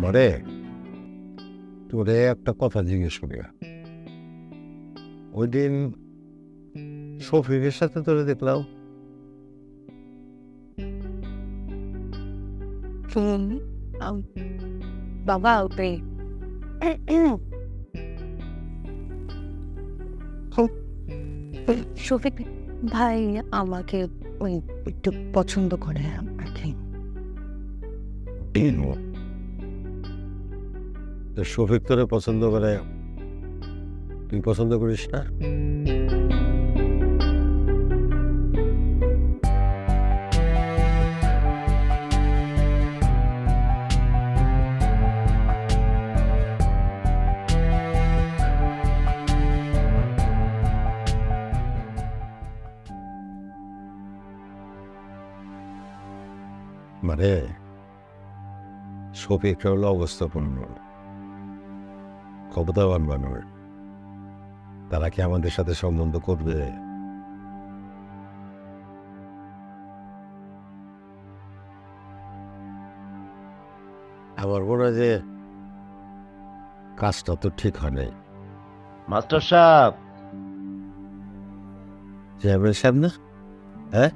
মানে তোরে একটা কথা জিজ্ঞেস করি, ওই দিন শফিকের সাথে তোরে দেখলাম। বাবা ওপে শফিক ভাই আমাকে ওই একটু পছন্দ করে আর কি। শফিক তোরে পছন্দ করে, তুই পছন্দ করিস না? মানে শফিক হলো অবস্থাপন্ন, ক্ষমতাবান মানুষ, তারা কি আমাদের সাথে সম্বন্ধ করবে? আমার মনে হয় যে কাজটা তো ঠিক হয় নাই। মাস্টার সাহেব, চেয়ারম্যান সাহেব না? হ্যাঁ,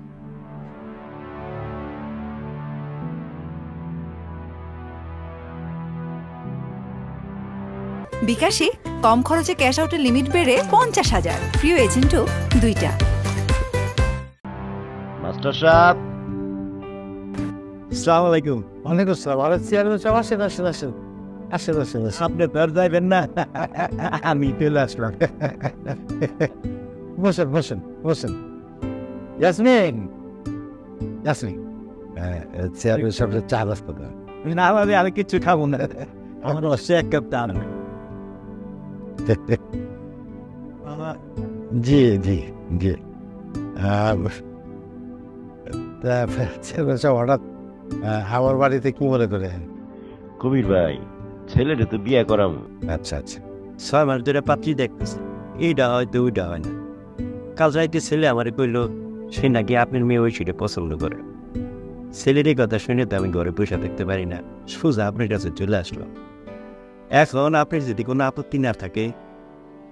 বিকাশে কম খরচে ক্যাশ আউটের লিমিট বেড়ে 50,000, প্রিয় এজেন্টও 2টা। মাস্টার সাহেব, আসসালামু আলাইকুম। ওয়ালাইকুম আসসালাম। আরে চেয়ারম্যান সাহেব, আসেন আসেন আসেন আসেন আসেন আসেন। আপনি তো আর যাইবেন না, আমি চলে আসলাম। বসেন বসেন বসেন। ইয়াসমিন, ইয়াসমিন, চেয়ারম্যান সাহেবের চা রাস্তা দাও। না ভাবে আমি কিছু খাবো না, আমার অবশ্যই এক কাপ চা নেবে। জি জি জি। চেয়ারম্যান সাহেব হঠাৎ আমার বাড়িতে কি মনে করে? কবির ভাই, ছেলেটা তো বিয়ে করাম। আচ্ছা আচ্ছা। 6 মাস ধরে পাত্রী দেখতেছে, এইটা হয়তো ওইটা হয় না। কাল রাইতে ছেলে আমারে কইল সে নাকি আপনার মেয়ে ওই সেটা পছন্দ করে। ছেলের এই কথা শুনে তো আমি ঘরে পয়সা দেখতে পারি না, সোজা আপনার কাছে চলে আসলো। এখন আপনার যদি কোনো আপত্তি না থাকে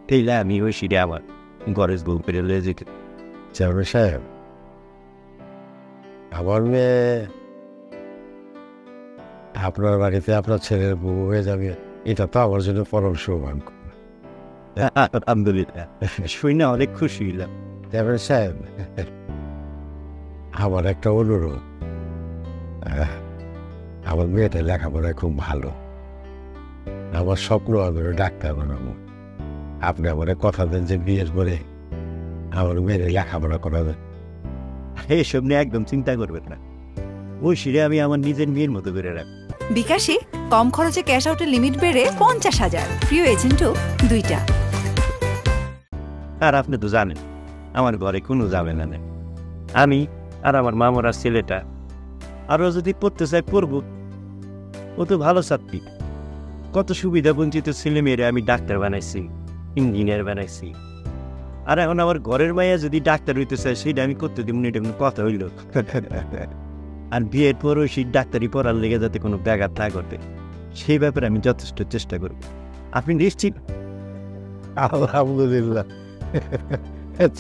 তাইলে আমি ওই সিটে আমার ঘরের বউ পেরে লয়ে যেতে। চেয়ারম্যান সাহেব, আমার মেয়ে আপনার বাড়িতে আপনার ছেলের বউ হয়ে যাবে, এটা তো আমার জন্য পরম সৌভাগ্য। আলহামদুলিল্লাহ, শুনে অনেক খুশি হইলাম। চেয়ারম্যান সাহেব, আমার একটা অনুরোধ, আমার মেয়েটা লেখাপড়ায় খুব ভালো, আমার স্বপ্ন আমি ডাক্তার বানাবো। আপনি আমার কথা দেন যে বিয়ের পরে আমার মেয়ের লেখাপড়া করাবেন। এইসব নিয়ে একদম চিন্তা করবেন না, ওই সিঁড়ে আমি আমার নিজের মেয়ের মতো করে রাখবো। বিকাশে কম খরচে ক্যাশ আউটের লিমিট বেড়ে 50,000, প্রিয় এজেন্টও 2টা। আর আপনি তো জানেন আমার ঘরে কোনো ঝামেলা নেই, আমি আর আমার মামরার ছেলেটা আরও যদি পড়তে চাই পড়বো। ও তো ভালো ছাত্রী, কত সুবিধা বঞ্চিত ছেলে মেয়েরা আমি ডাক্তার বানাইছি, ইঞ্জিনিয়ার বানাইছি। আর এখন আমার ঘরের মাইয়া যদি ডাক্তার হইতে চায় সেটা আমি করতে দিব না, এটা কোনো কথা হইল? আর বিয়ের পরও সেই ডাক্তারি পড়ার লেগে যাতে কোনো ব্যাঘাত না ঘটে সেই ব্যাপারে আমি যথেষ্ট চেষ্টা করব। আপনি নিশ্চিত? আলহামদুলিল্লাহ।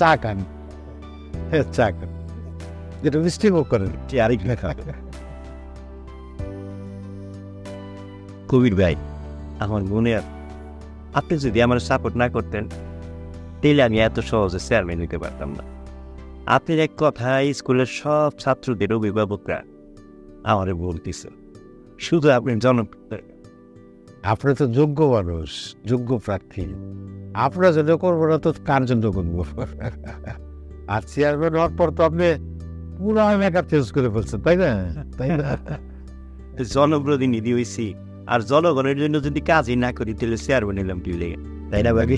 চা খান, চা খান, যেটা মিষ্টি মুখ করেন। আরেক লেখা কবির ভাই, আমার মনে আপনি যদি আমার সাপোর্ট না করতেন তাহলে আমি এত সহজে চেয়ারম্যান হইতে পারতাম না। আপনার এক কথা স্কুলের সব ছাত্রদের অভিভাবকরা আমারে বলতেছে, শুধু আপনি জনপ্রিয়। আপনি তো যোগ্য মানুষ, যোগ্য প্রার্থী, আপনার জন্য করবো না তো কার জন্য করবো? আর চেয়ারম্যান হওয়ার পর তো আপনি পুরো মেকআপ চেঞ্জ করে ফেলছেন, তাই না? তাই না? জনপ্রতিনিধি হয়েছি, আর জনগণের জন্য যদি কাজই না করি তাহলে চেয়ারম্যান নিলাম কি লেগে, তাই না ভাবি?